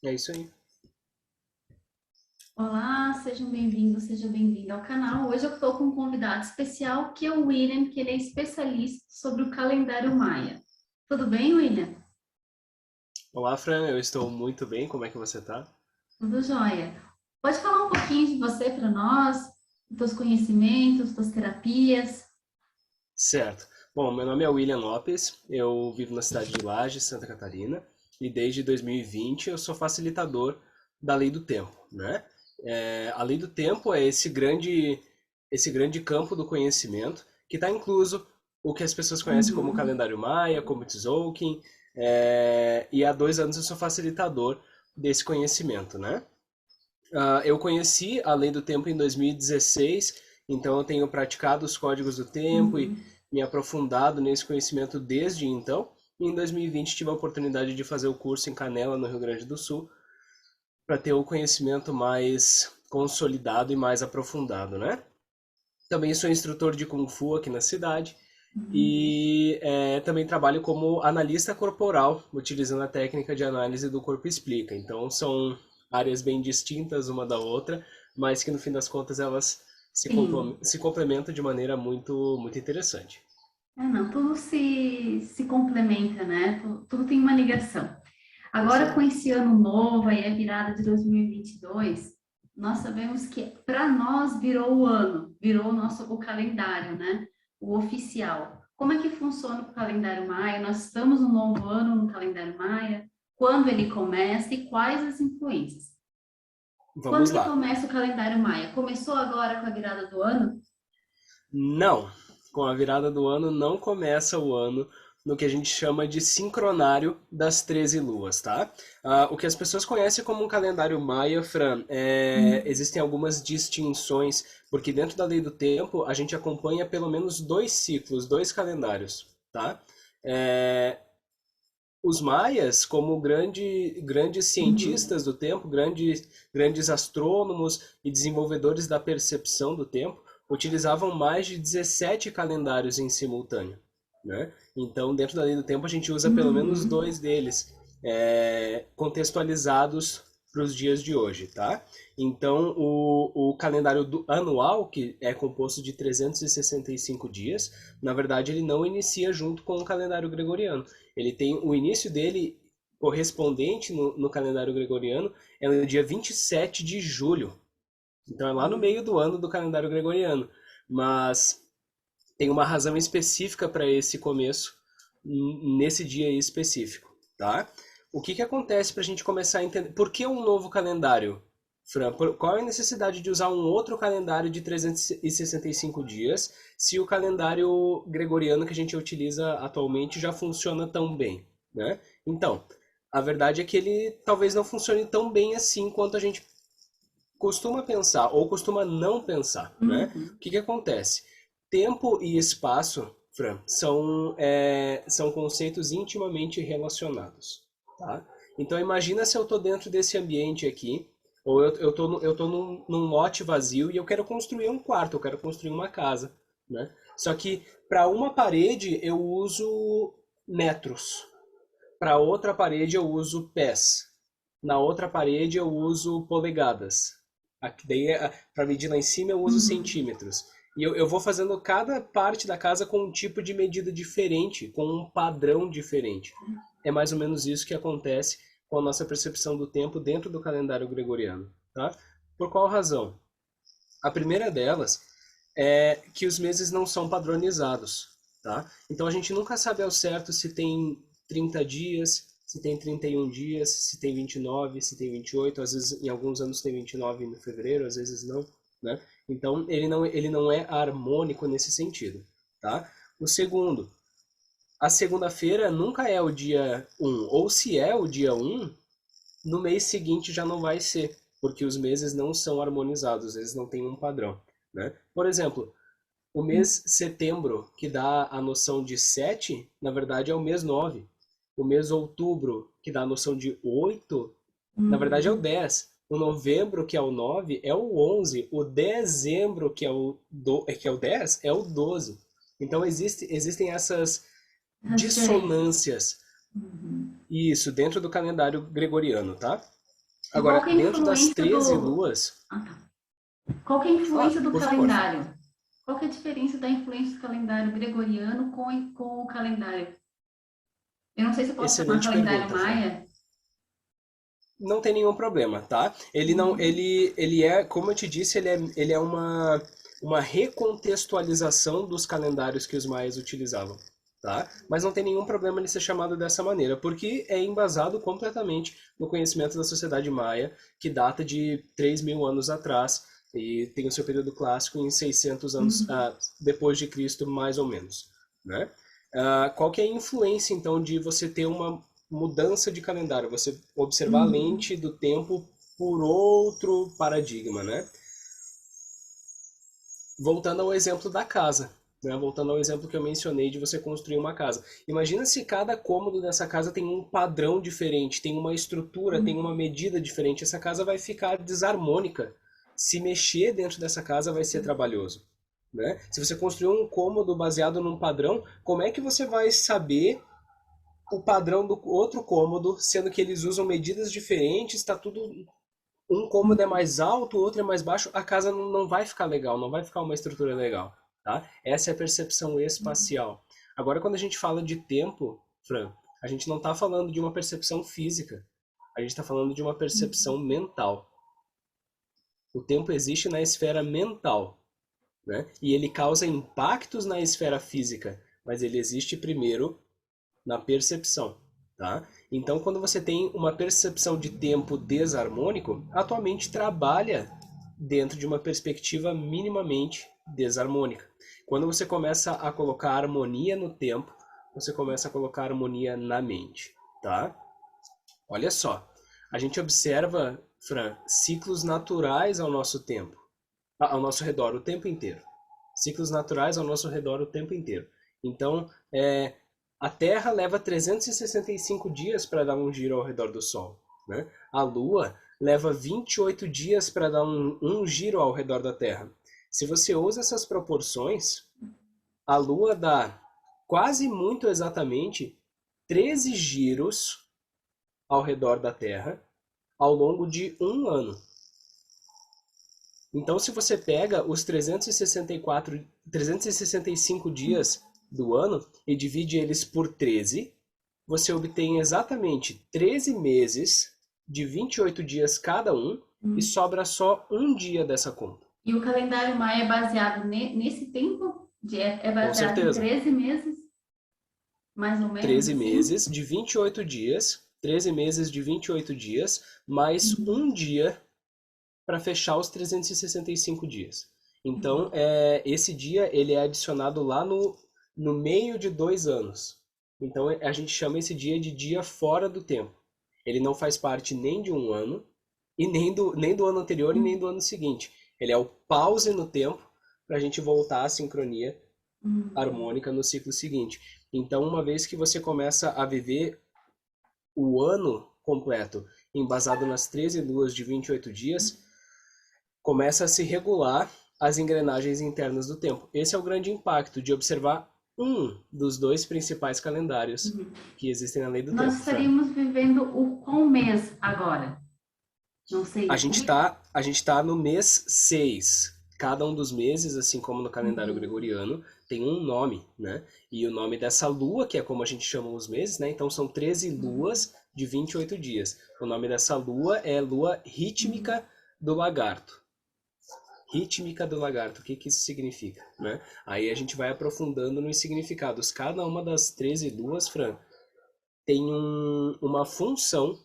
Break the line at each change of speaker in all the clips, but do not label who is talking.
É isso aí.
Olá, sejam bem-vindos, seja bem-vindo ao canal. Hoje eu estou com um convidado especial, que é o William, que ele é especialista sobre o calendário maia. Tudo bem, William?
Olá, Fran, eu estou muito bem, como é que você tá?
Tudo jóia. Pode falar um pouquinho de você para nós, dos seus conhecimentos, das terapias?
Certo. Bom, meu nome é William Lopes, eu vivo na cidade de Lages, Santa Catarina, e desde 2020 eu sou facilitador da Lei do Tempo, né? A Lei do Tempo é esse grande campo do conhecimento que está incluso o que as pessoas conhecem como
Uhum.
calendário maia, como Tzolk'in, e há 2 anos eu sou facilitador desse conhecimento, né? Eu conheci a Lei do Tempo em 2016, então eu tenho praticado os códigos do tempo e
Uhum.
me aprofundado nesse conhecimento desde então. E em 2020 tive a oportunidade de fazer o curso em Canela, no Rio Grande do Sul, para ter o conhecimento mais consolidado e mais aprofundado, né? Também sou instrutor de Kung Fu aqui na cidade
Uhum.
e também trabalho como analista corporal, utilizando a técnica de análise do corpo explica. Então são áreas bem distintas uma da outra, mas que no fim das contas elas
Sim.
se complementam de maneira muito, muito interessante.
Não, tudo se complementa, né? Tudo tem uma ligação.
É isso
Agora, com
aí.
esse ano novo, aí a virada de 2022, nós sabemos que para nós virou o ano, virou o calendário, né? O oficial. Como é que funciona o calendário Maia? Nós estamos no novo ano no calendário Maia. Quando ele começa e quais as influências? Quando
Vamos
que
lá.
começa o calendário Maia? Começou agora com a virada do ano?
Não, com a virada do ano não começa o ano no que a gente chama de sincronário das 13 luas, tá? O que as pessoas conhecem como um calendário maia, Fran,
Hum.
existem algumas distinções, porque dentro da lei do tempo a gente acompanha pelo menos dois ciclos, dois calendários, tá? É, os maias, como grandes
Uhum.
cientistas do tempo, grandes astrônomos e desenvolvedores da percepção do tempo, utilizavam mais de 17 calendários em simultâneo, né? Então, dentro da lei do tempo, a gente usa pelo menos
Uhum.
dois deles, contextualizados para os dias de hoje, tá? Então, o calendário anual, que é composto de 365 dias, na verdade, ele não inicia junto com o calendário gregoriano. Ele tem o início dele correspondente no calendário gregoriano é no dia 27 de julho. Então é lá no meio do ano do calendário gregoriano. Mas tem uma razão específica para esse começo nesse dia específico, tá? O que que acontece para a gente começar a entender? Por que um novo calendário, Fran? Qual é a necessidade de usar um outro calendário de 365 dias se o calendário gregoriano que a gente utiliza atualmente já funciona tão bem, né? Então, a verdade é que ele talvez não funcione tão bem assim quanto a gente costuma pensar ou costuma não pensar, né? O
Uhum.
que que acontece? Tempo e espaço, Fran, são conceitos intimamente relacionados, tá? Então imagina se eu estou dentro desse ambiente aqui, ou eu tô num lote vazio e eu quero construir um quarto, eu quero construir uma casa, né? Só que para uma parede eu uso metros, para outra parede eu uso pés. Na outra parede eu uso polegadas. Aqui daí, para medir lá em cima eu uso
Uhum.
centímetros. E eu vou fazendo cada parte da casa com um tipo de medida diferente, com um padrão diferente. É mais ou menos isso que acontece com a nossa percepção do tempo dentro do calendário gregoriano, tá? Por qual razão? A primeira delas é que os meses não são padronizados, tá? Então a gente nunca sabe ao certo se tem 30 dias, se tem 31 dias, se tem 29, se tem 28, às vezes em alguns anos tem 29 em fevereiro, às vezes não, né? Então ele não é harmônico nesse sentido, tá? O segundo, a segunda-feira nunca é o dia 1, ou se é o dia 1, no mês seguinte já não vai ser, porque os meses não são harmonizados, eles não têm um padrão, né? Por exemplo, o mês setembro, que dá a noção de 7, na verdade é o mês 9. O mês outubro, que dá a noção de 8, na verdade é o
Uhum.
10. O novembro, que é o 9, é o 11. O dezembro, que é o 10, é o 12. Então existem essas
As diferenças.
dissonâncias,
Uhum.
isso, dentro do calendário gregoriano, tá?
E qual que
Agora,
é a
dentro das
influência
13
do...
luas...
Ah, tá. Qual que é a influência do
por favor.
calendário? Qual que é a diferença da influência do calendário gregoriano com o calendário? Eu não sei se eu posso chamar
Excelente
calendário
pergunta, Fran.
maia.
Não tem nenhum problema, tá? Ele não, ele é, como eu te disse, ele é uma recontextualização dos calendários que os maias utilizavam, tá? Mas não tem nenhum problema ele ser chamado dessa maneira, porque é embasado completamente no conhecimento da sociedade maia, que data de 3.000 anos atrás e tem o seu período clássico em 600 anos depois de Cristo, mais ou menos, né? Qual que é a influência, então, de você ter uma mudança de calendário, você observar a
Uhum.
lente do tempo por outro paradigma, né? Voltando ao exemplo da casa, né? Voltando ao exemplo que eu mencionei de você construir uma casa. Imagina se cada cômodo dessa casa tem um padrão diferente, tem uma estrutura, tem uma medida diferente. Essa casa vai ficar desarmônica. Se mexer dentro dessa casa vai ser trabalhoso, né? Se você construir um cômodo baseado num padrão, como é que você vai saber o padrão do outro cômodo, sendo que eles usam medidas diferentes, está tudo. Um cômodo é mais alto, o outro é mais baixo, a casa não vai ficar legal, não vai ficar uma estrutura legal, tá? Essa é a percepção espacial. Agora, quando a gente fala de tempo, Fran, a gente não está falando de uma percepção física, a gente está falando de uma percepção mental. O tempo existe na esfera mental, né? E ele causa impactos na esfera física, mas ele existe primeiro na percepção, tá? Então, quando você tem uma percepção de tempo desarmônico, a tua mente trabalha dentro de uma perspectiva minimamente desarmônica. Quando você começa a colocar harmonia no tempo, você começa a colocar harmonia na mente, tá? Olha só, a gente observa, Fran, ciclos naturais ao nosso tempo, ao nosso redor o tempo inteiro. Ciclos naturais ao nosso redor o tempo inteiro. Então, a Terra leva 365 dias para dar um giro ao redor do Sol, né? A Lua leva 28 dias para dar um giro ao redor da Terra. Se você usa essas proporções, a Lua dá quase muito exatamente 13 giros ao redor da Terra ao longo de um ano. Então, se você pega os 365 dias do ano e divide eles por 13, você obtém exatamente 13 meses de 28 dias cada um e sobra só um dia dessa conta.
E o calendário maia é baseado nesse tempo? É
Com
baseado em
certeza.
13 meses, mais ou menos
13
assim?
meses de 28 dias, 13 meses de 28 dias, mais um dia para fechar os 365 dias. Então, esse dia ele é adicionado lá no meio de 2 anos. Então, a gente chama esse dia de dia fora do tempo. Ele não faz parte nem de um ano, e nem do ano anterior e nem do ano seguinte. Ele é o pause no tempo para a gente voltar à sincronia harmônica no ciclo seguinte. Então, uma vez que você começa a viver o ano completo embasado nas 13 luas de 28 dias, começa a se regular as engrenagens internas do tempo. Esse é o grande impacto de observar um dos dois principais calendários que existem na lei do
Nós
tempo, Fran.
estaríamos vivendo qual mês agora? Não sei.
A gente tá no mês 6. Cada um dos meses, assim como no calendário gregoriano, tem um nome, né? E o nome dessa lua, que é como a gente chama os meses, né? Então são 13 luas de 28 dias. O nome dessa lua é lua rítmica do lagarto. Rítmica do lagarto, o que que isso significa, né? Aí a gente vai aprofundando nos significados. Cada uma das 13 luas, Fran, tem uma função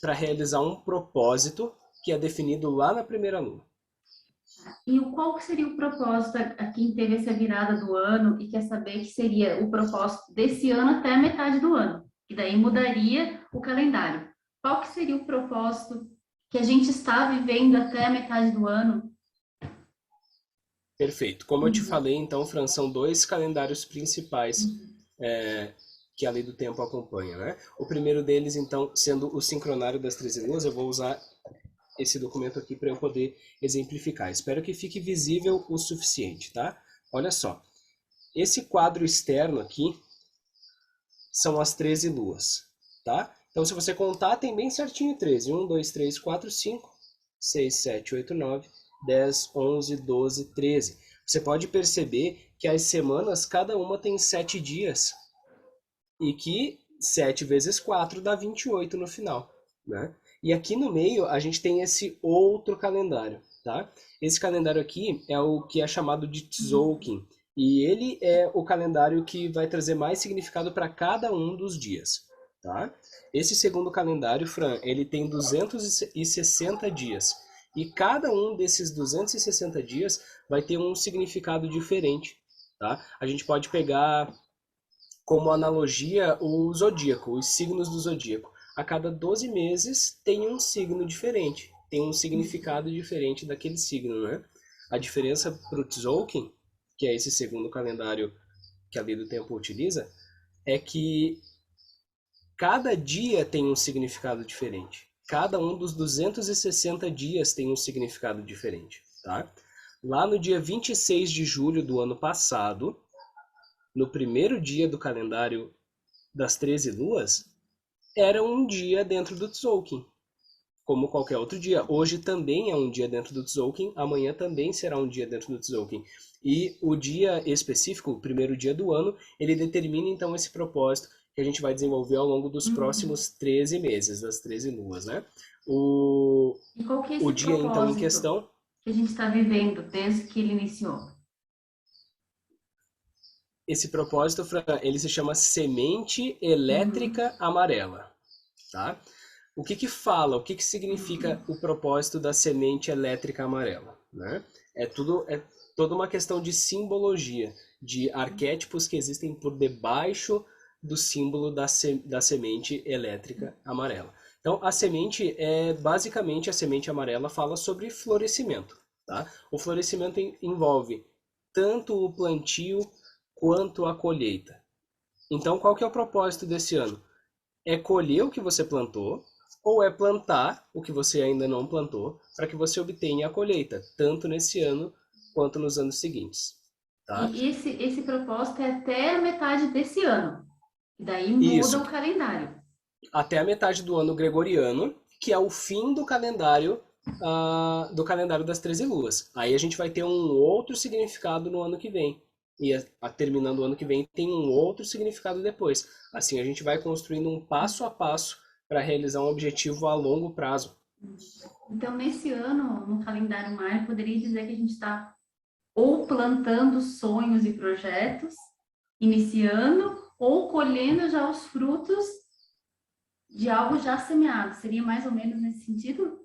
para realizar um propósito que é definido lá na primeira lua.
E qual que seria o propósito a quem teve essa virada do ano e quer saber que seria o propósito desse ano até a metade do ano? E daí mudaria o calendário. Qual que seria o propósito que a gente está vivendo até a metade do ano?
Perfeito. Como eu te falei, então, Fran, são dois calendários principais que a lei do tempo acompanha, né? O primeiro deles, então, sendo o sincronário das 13 luas, eu vou usar esse documento aqui para eu poder exemplificar. Espero que fique visível o suficiente, tá? Olha só. Esse quadro externo aqui são as 13 luas, tá? Então, se você contar, tem bem certinho 13. 1, 2, 3, 4, 5, 6, 7, 8, 9, 10, 11, 12, 13. Você pode perceber que as semanas, cada uma tem 7 dias. E que 7 vezes 4 dá 28 no final, né? E aqui no meio a gente tem esse outro calendário, tá? Esse calendário aqui é o que é chamado de Tzolk'in. E ele é o calendário que vai trazer mais significado para cada um dos dias, tá? Esse segundo calendário, Fran, ele tem 260 dias. E cada um desses 260 dias vai ter um significado diferente, tá? A gente pode pegar como analogia o zodíaco, os signos do zodíaco. A cada 12 meses tem um signo diferente, tem um significado diferente daquele signo, né? A diferença para o Tzolk'in, que é esse segundo calendário que a Lei do Tempo utiliza, é que cada dia tem um significado diferente. Cada um dos 260 dias tem um significado diferente, tá? Lá no dia 26 de julho do ano passado, no primeiro dia do calendário das 13 luas, era um dia dentro do Tzolk'in, como qualquer outro dia. Hoje também é um dia dentro do Tzolk'in, amanhã também será um dia dentro do Tzolk'in. E o dia específico, o primeiro dia do ano, ele determina então esse propósito que a gente vai desenvolver ao longo dos próximos 13 meses, das 13 luas, né?
E qual que é esse
O dia então em
propósito
questão,
que a gente está vivendo desde que ele iniciou?
esse propósito, Fran, ele se chama semente elétrica amarela, tá? O que que fala, o que que significa o propósito da semente elétrica amarela, né? É toda uma questão de simbologia, de arquétipos que existem por debaixo do símbolo da semente elétrica amarela. Então, a semente basicamente, a semente amarela fala sobre florescimento, tá? O florescimento envolve tanto o plantio quanto a colheita. Então, qual que é o propósito desse ano? É colher o que você plantou ou é plantar o que você ainda não plantou para que você obtenha a colheita, tanto nesse ano quanto nos anos seguintes, tá?
E esse propósito é até a metade desse ano. E daí muda
Isso,
o calendário.
até a metade do ano gregoriano, que é o fim do calendário das 13 luas. Aí a gente vai ter um outro significado no ano que vem. E terminando o ano que vem tem um outro significado depois. Assim a gente vai construindo um passo a passo para realizar um objetivo a longo prazo.
Então, nesse ano, no calendário Maia, poderia dizer que a gente está ou plantando sonhos e projetos, iniciando, ou colhendo já os frutos de algo já semeado. Seria mais ou menos nesse sentido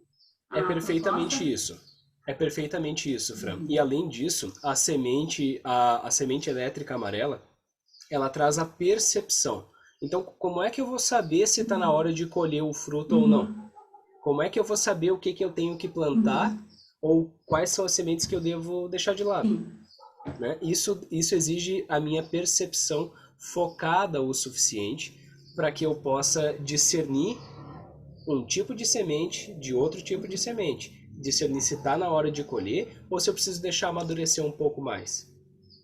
É
a proposta?
perfeitamente isso. É perfeitamente isso, Fran. E além disso, a semente elétrica amarela, ela traz a percepção. Então, como é que eu vou saber se está na hora de colher o fruto ou não? Como é que eu vou saber o que que eu tenho que plantar ou quais são as sementes que eu devo deixar de lado,
Sim.
né? Isso exige a minha percepção focada o suficiente para que eu possa discernir um tipo de semente de outro tipo de semente, discernir se está na hora de colher ou se eu preciso deixar amadurecer um pouco mais.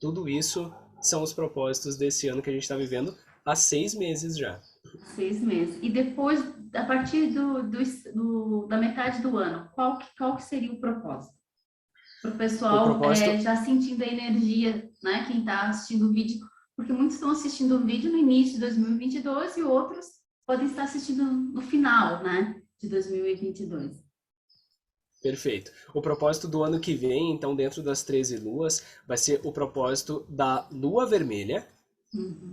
Tudo isso são os propósitos desse ano que a gente está vivendo há 6 meses já.
6 meses. E depois, a partir da metade do ano, qual que seria o propósito? Para o
O
pessoal
propósito
já sentindo a energia, né? Quem está assistindo o vídeo, porque muitos estão assistindo o vídeo no início de 2022 e outros podem estar assistindo no final, né? De 2022.
Perfeito. O propósito do ano que vem, então, dentro das 13 luas, vai ser o propósito da lua vermelha.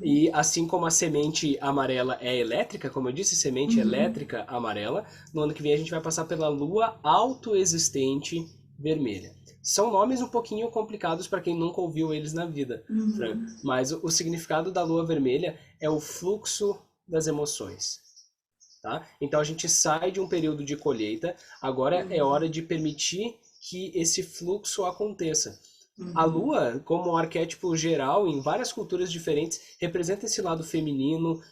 E assim como a semente amarela é elétrica, como eu disse, semente elétrica amarela, no ano que vem a gente vai passar pela lua autoexistente vermelha. São nomes um pouquinho complicados para quem nunca ouviu eles na vida, Fran, mas o significado da lua vermelha é o fluxo das emoções. Tá? Então a gente sai de um período de colheita, agora é hora de permitir que esse fluxo aconteça. A lua, como um arquétipo geral, em várias culturas diferentes, representa esse lado feminino,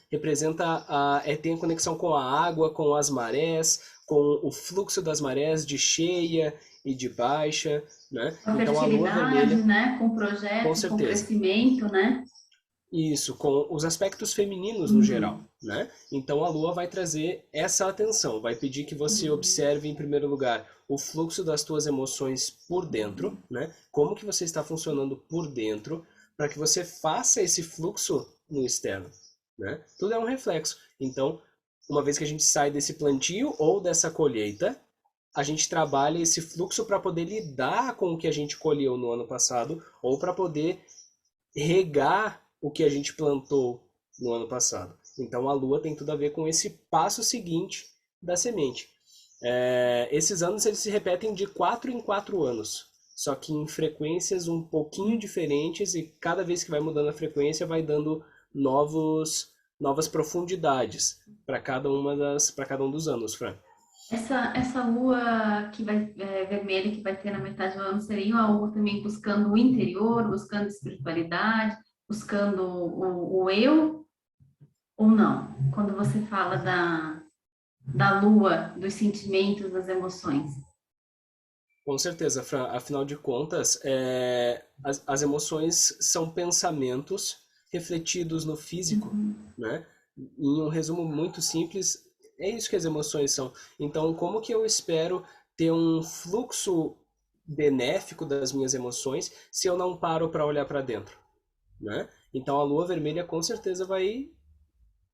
tem a conexão com a água, com as marés, com o fluxo das marés de cheia e de baixa, né?
Com a
Então a lua
fertilidade,
vermelha,
né? Com
com
projetos, com
certeza.
crescimento, né?
Isso, com os aspectos femininos no geral, né? Então a Lua vai trazer essa atenção, vai pedir que você observe em primeiro lugar o fluxo das tuas emoções por dentro, né? Como que você está funcionando por dentro, para que você faça esse fluxo no externo, né? Tudo é um reflexo. Então, uma vez que a gente sai desse plantio ou dessa colheita, a gente trabalha esse fluxo para poder lidar com o que a gente colheu no ano passado ou para poder regar o que a gente plantou no ano passado. Então a Lua tem tudo a ver com esse passo seguinte da semente. Esses anos eles se repetem de 4 em 4 anos, só que em frequências um pouquinho diferentes, e cada vez que vai mudando a frequência vai dando novas profundidades para cada um dos anos, Fran.
Essa lua que vai vermelha que vai ter na metade do ano seria uma lua também buscando o interior, buscando espiritualidade, buscando o eu, ou não? Quando você fala da lua, dos sentimentos, das emoções.
Com certeza, Fran. Afinal de contas, as emoções são pensamentos refletidos no físico, né? Em um resumo muito simples, é isso que as emoções são. Então, como que eu espero ter um fluxo benéfico das minhas emoções se eu não paro para olhar para dentro, né? Então, a lua vermelha com certeza vai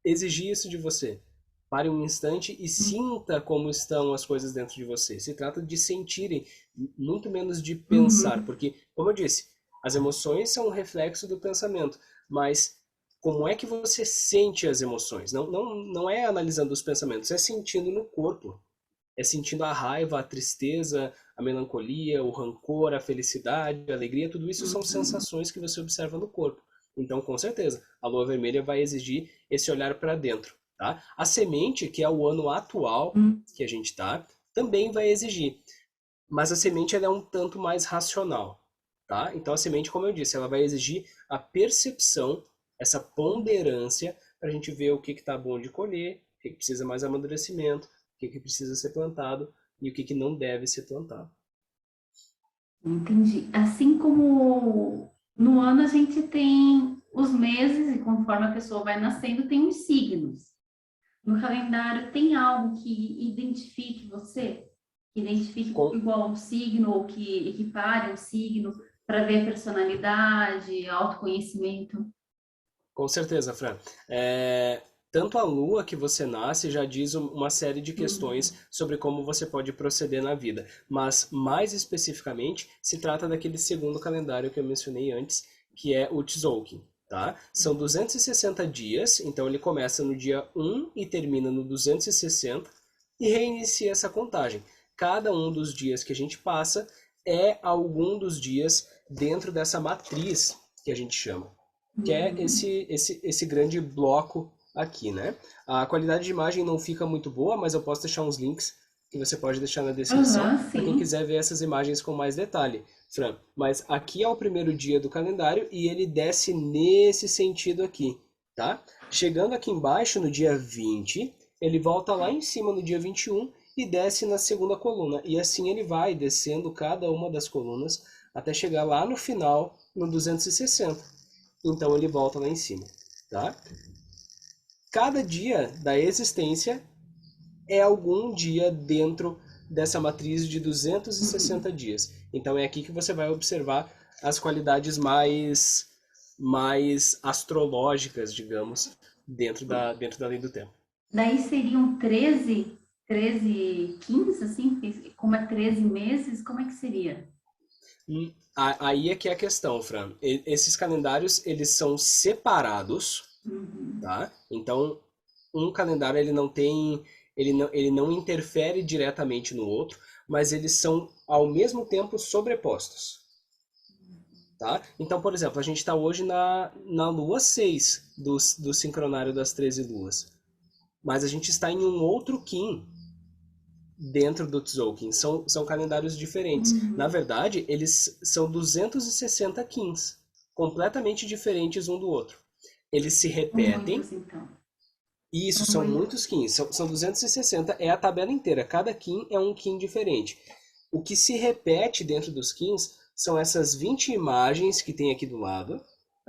exigir isso de você. Pare um instante e sinta como estão as coisas dentro de você. Se trata de sentirem, muito menos de pensar, porque, como eu disse, as emoções são um reflexo do pensamento, mas como é que você sente as emoções? Não é analisando os pensamentos, é sentindo no corpo. É sentindo a raiva, a tristeza, a melancolia, o rancor, a felicidade, a alegria, tudo isso são sensações que você observa no corpo. Então, com certeza, a lua vermelha vai exigir esse olhar para dentro, tá? A semente, que é o ano atual que a gente está, também vai exigir. Mas a semente ela é um tanto mais racional, tá? Então, a semente, como eu disse, ela vai exigir a percepção, essa ponderância, para a gente ver o que está bom de colher, o que precisa mais amadurecimento, o que precisa ser plantado e o que não deve ser plantado.
Entendi. Assim como no ano a gente tem os meses, e conforme a pessoa vai nascendo, tem os signos. No calendário tem algo que identifique você? Que identifique igual um signo, ou que equipare um signo, para ver a personalidade, autoconhecimento?
Com certeza, Fran. Tanto a lua que você nasce já diz uma série de questões sobre como você pode proceder na vida, mas mais especificamente se trata daquele segundo calendário que eu mencionei antes, que é o Tzolk'in, tá? São 260 dias, então ele começa no dia 1 e termina no 260 e reinicia essa contagem. Cada um dos dias que a gente passa é algum dos dias dentro dessa matriz que a gente chama, que é esse grande bloco aqui, né? A qualidade de imagem não fica muito boa, mas eu posso deixar uns links que você pode deixar na descrição para quem quiser ver essas imagens com mais detalhe, Fran. Mas aqui é o primeiro dia do calendário e ele desce nesse sentido aqui, tá? Chegando aqui embaixo no dia 20, ele volta lá em cima no dia 21 e desce na segunda coluna. E assim ele vai descendo cada uma das colunas até chegar lá no final, no 260. Então ele volta lá em cima, tá? Cada dia da existência é algum dia dentro dessa matriz de 260 dias. Então é aqui que você vai observar as qualidades mais astrológicas, digamos, dentro da lei do tempo.
Daí seriam 13, 15, assim? Como é 13 meses, como é que seria?
Aí é que é a questão, Fran. Esses calendários, eles são separados, tá? Então, um calendário, ele não interfere diretamente no outro, mas eles são, ao mesmo tempo, sobrepostos, tá? Então, por exemplo, a gente está hoje na lua 6 do sincronário das 13 luas, mas a gente está em um outro Kim dentro do Tzolk'in. São calendários diferentes. Na verdade, eles são 260 Kins, completamente diferentes um do outro. Eles se repetem.
Muitos, então.
Isso, são muitos Kins. São 260, é a tabela inteira. Cada Kin é um Kin diferente. O que se repete dentro dos Kins são essas 20 imagens que tem aqui do lado,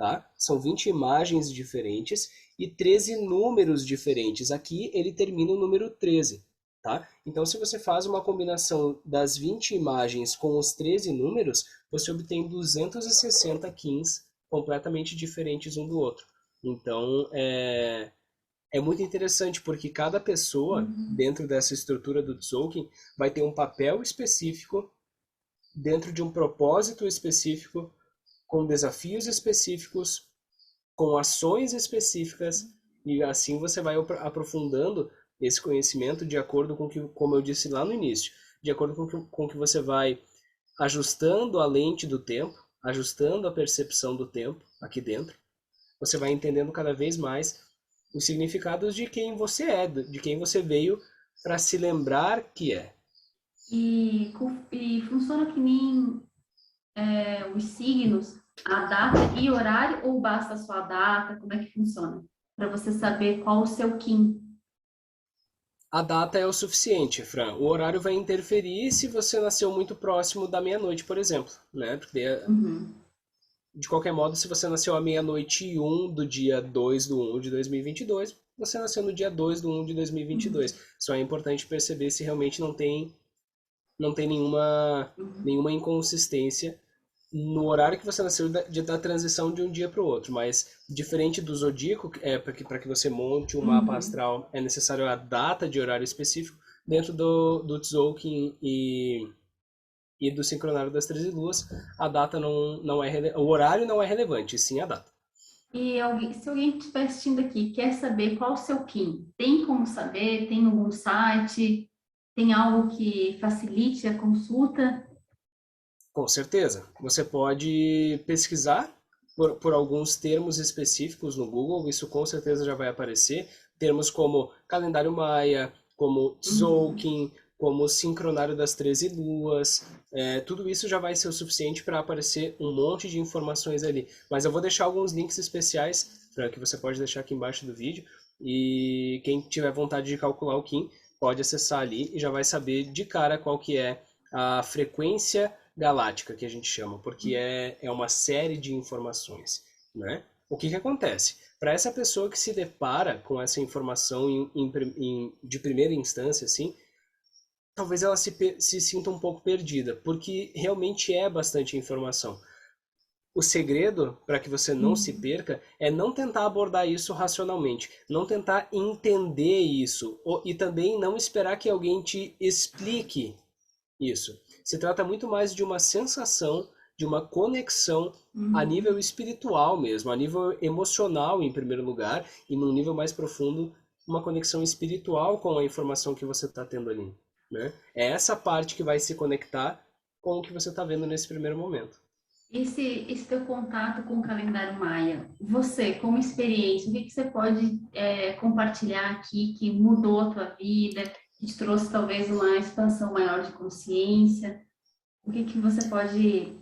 tá? São 20 imagens diferentes e 13 números diferentes. Aqui ele termina o número 13, tá? Então, se você faz uma combinação das 20 imagens com os 13 números, você obtém 260 Kins completamente diferentes um do outro. Então, é muito interessante porque cada pessoa, dentro dessa estrutura do Tzolk'in, vai ter um papel específico, dentro de um propósito específico, com desafios específicos, com ações específicas, e assim você vai aprofundando esse conhecimento de acordo com que, como eu disse lá no início, de acordo com que você vai ajustando a lente do tempo, ajustando a percepção do tempo aqui dentro, você vai entendendo cada vez mais os significados de quem você é, de quem você veio para se lembrar que é.
E funciona que nem os signos, a data e horário, ou basta só a data? Como é que funciona? Para você saber qual o seu Kim.
A data é o suficiente, Fran. O horário vai interferir se você nasceu muito próximo da meia-noite, por exemplo, né? Porque, de qualquer modo, se você nasceu à meia-noite e 1 do dia 2 de 1 de 2022, você nasceu no dia 2 de 1 de 2022. Só é importante perceber se realmente não tem nenhuma inconsistência no horário que você nasceu da transição de um dia para o outro, mas diferente do zodíaco, para que você monte um mapa astral é necessário a data de horário específico. Dentro do Tzolk'in e do sincronário das 13 luas, a data não é o horário não é relevante, sim a data.
E se alguém estiver assistindo aqui quer saber qual o seu Kim, tem como saber? Tem algum site? Tem algo que facilite a consulta?
Com certeza. Você pode pesquisar por alguns termos específicos no Google, isso com certeza já vai aparecer. Termos como calendário maia, como Tzolk'in, como sincronário das 13 luas. Tudo isso já vai ser o suficiente para aparecer um monte de informações ali. Mas eu vou deixar alguns links especiais que você pode deixar aqui embaixo do vídeo. E quem tiver vontade de calcular o Kim pode acessar ali e já vai saber de cara qual que é a frequência galáctica que a gente chama, porque é uma série de informações, né? O que acontece? Para essa pessoa que se depara com essa informação de primeira instância, assim, talvez ela se sinta um pouco perdida, porque realmente é bastante informação. O segredo para que você não se perca é não tentar abordar isso racionalmente, não tentar entender isso, e também não esperar que alguém te explique isso. Se trata muito mais de uma sensação, de uma conexão a nível espiritual mesmo, a nível emocional em primeiro lugar, e num nível mais profundo, uma conexão espiritual com a informação que você está tendo ali, né? É essa parte que vai se conectar com o que você está vendo nesse primeiro momento.
Esse teu contato com o calendário maia, você, como experiência, o que você pode compartilhar aqui que mudou a tua vida, que te trouxe talvez uma expansão maior de consciência? O que você pode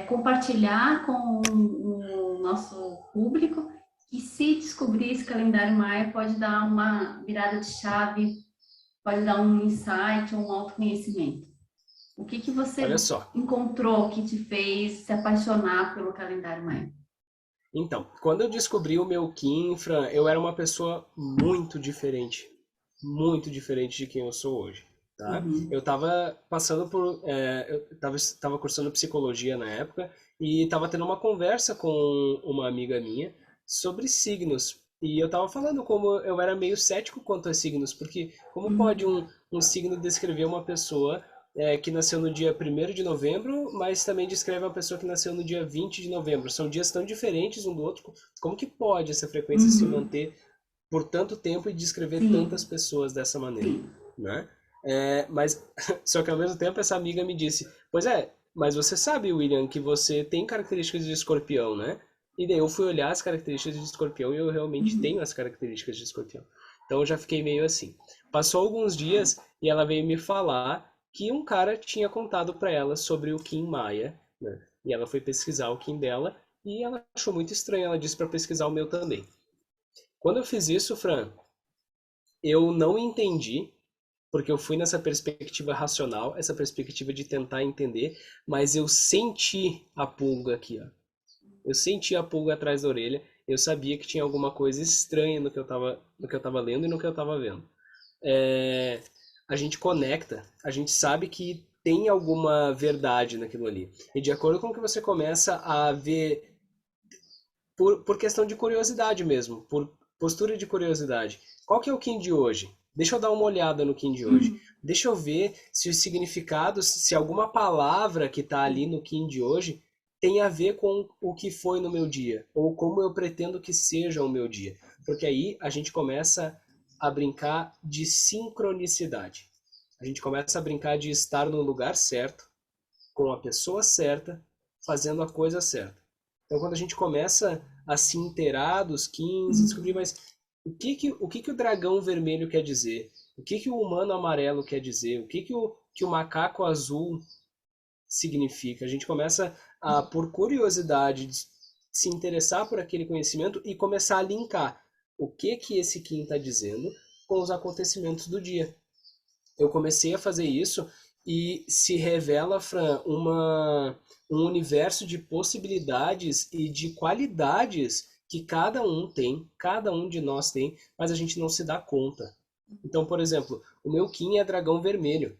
compartilhar com o nosso público que, se descobrir esse calendário maia, pode dar uma virada de chave, pode dar um insight, um autoconhecimento? O que você
Olha só.
encontrou que te fez se apaixonar pelo calendário maia?
Então, quando eu descobri o meu Kim, Fran, eu era uma pessoa muito diferente de quem eu sou hoje, tá? Eu estava passando por, eu tava cursando psicologia na época e estava tendo uma conversa com uma amiga minha sobre signos. E eu estava falando como eu era meio cético quanto a signos, porque como pode um signo descrever uma pessoa que nasceu no dia 1º de novembro, mas também descreve uma pessoa que nasceu no dia 20 de novembro. São dias tão diferentes um do outro. Como que pode essa frequência se manter por tanto tempo e descrever tantas pessoas dessa maneira, né? Mas só que ao mesmo tempo essa amiga me disse, pois mas você sabe, William, que você tem características de escorpião, né? E daí eu fui olhar as características de escorpião e eu realmente tenho as características de escorpião. Então eu já fiquei meio assim. Passou alguns dias e ela veio me falar que um cara tinha contado para ela sobre o Kim Maia, né? E ela foi pesquisar o Kim dela e ela achou muito estranho, ela disse para pesquisar o meu também. Quando eu fiz isso, Fran, eu não entendi, porque eu fui nessa perspectiva racional, essa perspectiva de tentar entender, mas eu senti a pulga aqui, ó. Eu sentia a pulga atrás da orelha, eu sabia que tinha alguma coisa estranha no que eu tava lendo e no que eu tava vendo. É, a gente conecta, a gente sabe que tem alguma verdade naquilo ali. E de acordo com o que você começa a ver, por questão de curiosidade mesmo, por postura de curiosidade. Qual que é o Kim de hoje? Deixa eu dar uma olhada no Kim de hoje.
Uhum.
Deixa eu ver se os significados, se alguma palavra que está ali no Kim de hoje tem a ver com o que foi no meu dia, ou como eu pretendo que seja o meu dia. Porque aí a gente começa a brincar de sincronicidade. A gente começa a brincar de estar no lugar certo, com a pessoa certa, fazendo a coisa certa. Então, quando a gente começa a se inteirar dos 15, descobrir, mas o que o dragão vermelho quer dizer? O que o humano amarelo quer dizer? O que o macaco azul significa? A gente começa a, por curiosidade, se interessar por aquele conhecimento e começar a linkar o que esse Kim está dizendo com os acontecimentos do dia. Eu comecei a fazer isso e se revela, Fran, um universo de possibilidades e de qualidades que cada um tem, cada um de nós tem, mas a gente não se dá conta. Então, por exemplo, o meu Kim é dragão vermelho.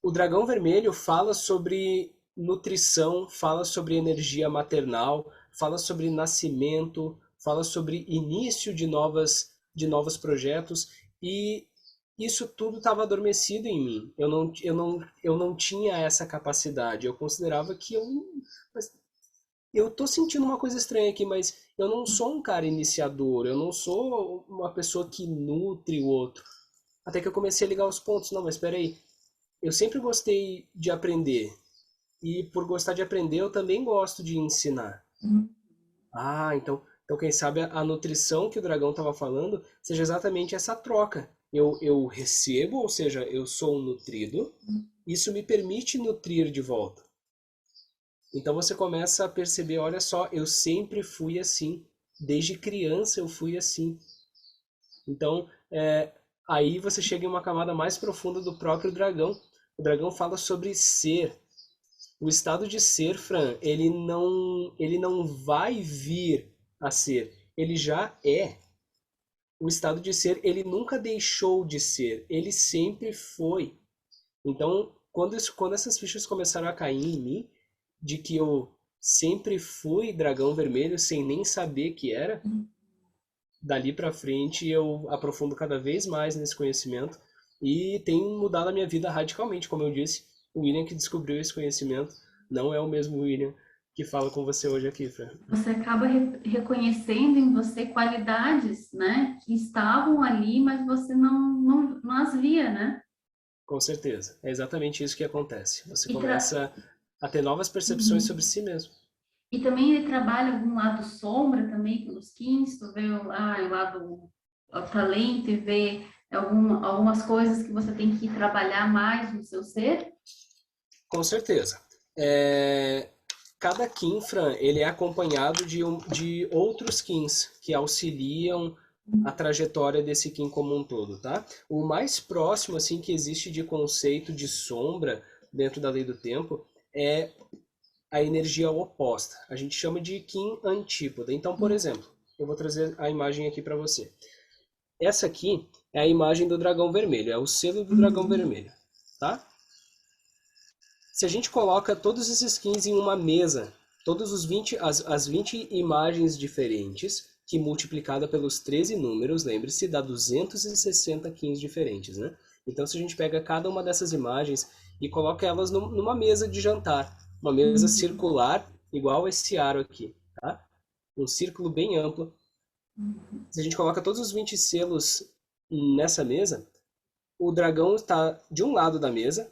O dragão vermelho fala sobre nutrição, fala sobre energia maternal, fala sobre nascimento, fala sobre início de novos projetos e isso tudo estava adormecido em mim. Eu não tinha essa capacidade. Eu considerava que mas eu tô sentindo uma coisa estranha aqui, mas eu não sou um cara iniciador, eu não sou uma pessoa que nutre o outro. Até que eu comecei a ligar os pontos. Não, mas espera aí. Eu sempre gostei de aprender. E por gostar de aprender, eu também gosto de ensinar.
Uhum.
Ah, então quem sabe a nutrição que o dragão estava falando seja exatamente essa troca. Eu recebo, ou seja, eu sou um nutrido, isso me permite nutrir de volta. Então você começa a perceber, olha só, eu sempre fui assim. Desde criança eu fui assim. Então, aí você chega em uma camada mais profunda do próprio dragão. O dragão fala sobre ser. O estado de ser, Fran, ele não vai vir a ser. Ele já é. O estado de ser, ele nunca deixou de ser. Ele sempre foi. Então, quando essas fichas começaram a cair em mim, de que eu sempre fui dragão vermelho sem nem saber que era, dali pra frente eu aprofundo cada vez mais nesse conhecimento e tem mudado a minha vida radicalmente, como eu disse. O William que descobriu esse conhecimento não é o mesmo William que fala com você hoje aqui, Fran.
Você acaba reconhecendo em você qualidades, né, que estavam ali, mas você não as via, né?
Com certeza. É exatamente isso que acontece. Você
E, tra...
começa a ter novas percepções sobre
Uhum.
si mesmo.
E também ele trabalha algum lado sombra também pelos 15, tu vê o lado, o talento e vê algumas coisas que você tem que trabalhar mais no seu ser.
Com certeza. É, cada Kim, Fran, ele é acompanhado de outros Kins que auxiliam a trajetória desse Kim como um todo, tá? O mais próximo, assim, que existe de conceito de sombra dentro da lei do tempo é a energia oposta. A gente chama de Kim antípoda. Então, por exemplo, eu vou trazer a imagem aqui para você. Essa aqui é a imagem do dragão vermelho, é o selo do dragão
Uhum.
vermelho, tá? Se a gente coloca todos esses 15 em uma mesa, todos os 20, as 20 imagens diferentes, que multiplicada pelos 13 números, lembre-se, dá 260 15 diferentes, né? Então, se a gente pega cada uma dessas imagens e coloca elas numa mesa de jantar, uma mesa
Uhum.
circular, igual esse aro aqui, tá? Um círculo bem amplo. Se a gente coloca todos os 20 selos nessa mesa, o dragão está de um lado da mesa,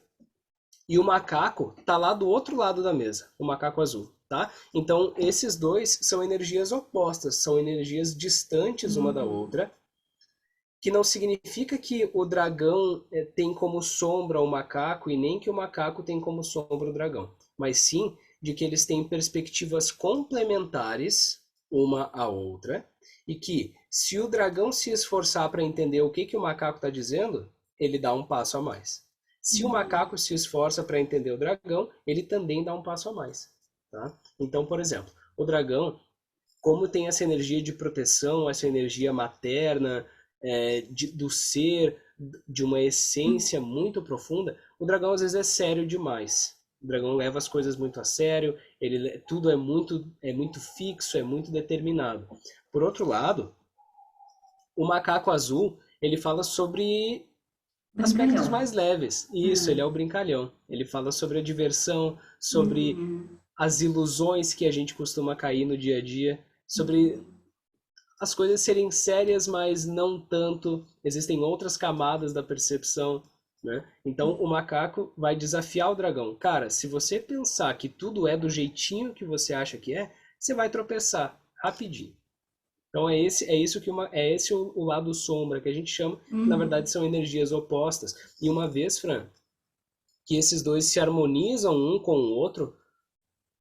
e o macaco tá lá do outro lado da mesa, o macaco azul, tá? Então, esses dois são energias opostas, são energias distantes uma da
Uhum.
outra, que não significa que o dragão tem como sombra o macaco e nem que o macaco tem como sombra o dragão, mas sim de que eles têm perspectivas complementares uma à outra e que se o dragão se esforçar para entender o que o macaco está dizendo, ele dá um passo a mais. Se o
Uhum.
macaco se esforça para entender o dragão, ele também dá um passo a mais. Tá? Então, por exemplo, O dragão, como tem essa energia de proteção, essa energia materna, do ser, de uma essência muito profunda, o dragão às vezes é sério demais. O dragão leva as coisas muito a sério, tudo é muito fixo, é muito determinado. Por outro lado, o macaco azul, ele fala sobre aspectos
Brincalhão.
mais leves. Isso, ele é o brincalhão. Ele fala sobre a diversão, sobre
Uhum.
as ilusões que a gente costuma cair no dia a dia, sobre as coisas serem sérias, mas não tanto. Existem outras camadas da percepção, né? Então o macaco vai desafiar o dragão. Cara, se você pensar que tudo é do jeitinho que você acha que é, você vai tropeçar rapidinho. Então é esse o lado sombra que a gente chama, que na verdade
Uhum.
são energias opostas. E uma vez, Fran, que esses dois se harmonizam um com o outro,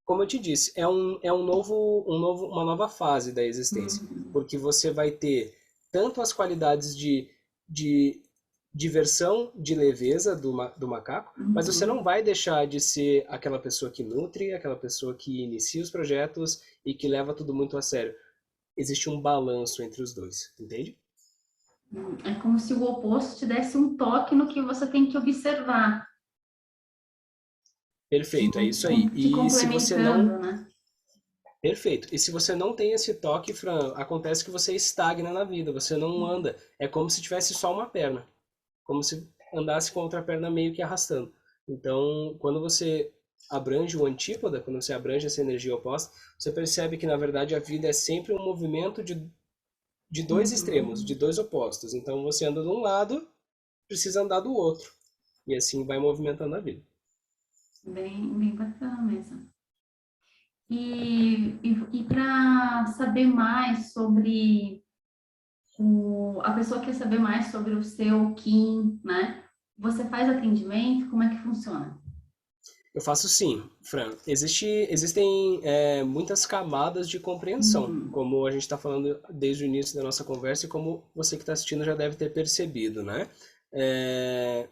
como eu te disse, uma nova fase da existência,
Uhum.
porque você vai ter tanto as qualidades de diversão, de leveza do macaco, mas você não
Uhum.
vai deixar de ser aquela pessoa que nutre, aquela pessoa que inicia os projetos e que leva tudo muito a sério. Existe um balanço entre os dois, entende?
É como se o oposto te desse um toque no que você tem que observar,
Perfeito, é isso aí.
te complementando, né?
Perfeito. E se você não tem esse toque, Fran, acontece que você estagna na vida, você não anda. É como se tivesse só uma perna, como se andasse com a outra perna meio que arrastando. Então, quando você abrange o antípoda, quando você abrange essa energia oposta, você percebe que na verdade a vida é sempre um movimento de dois extremos, de
Uhum.
dois opostos. Então, você anda de um lado, precisa andar do outro. E assim vai movimentando a vida.
Bem, bem bacana mesmo. E para saber mais sobre a pessoa quer saber mais sobre o seu Kim, né? Você faz atendimento? Como é que funciona?
Eu faço sim, Fran. Existem muitas camadas de compreensão,
Uhum.
como a gente está falando desde o início da nossa conversa e como você que está assistindo já deve ter percebido, né? É,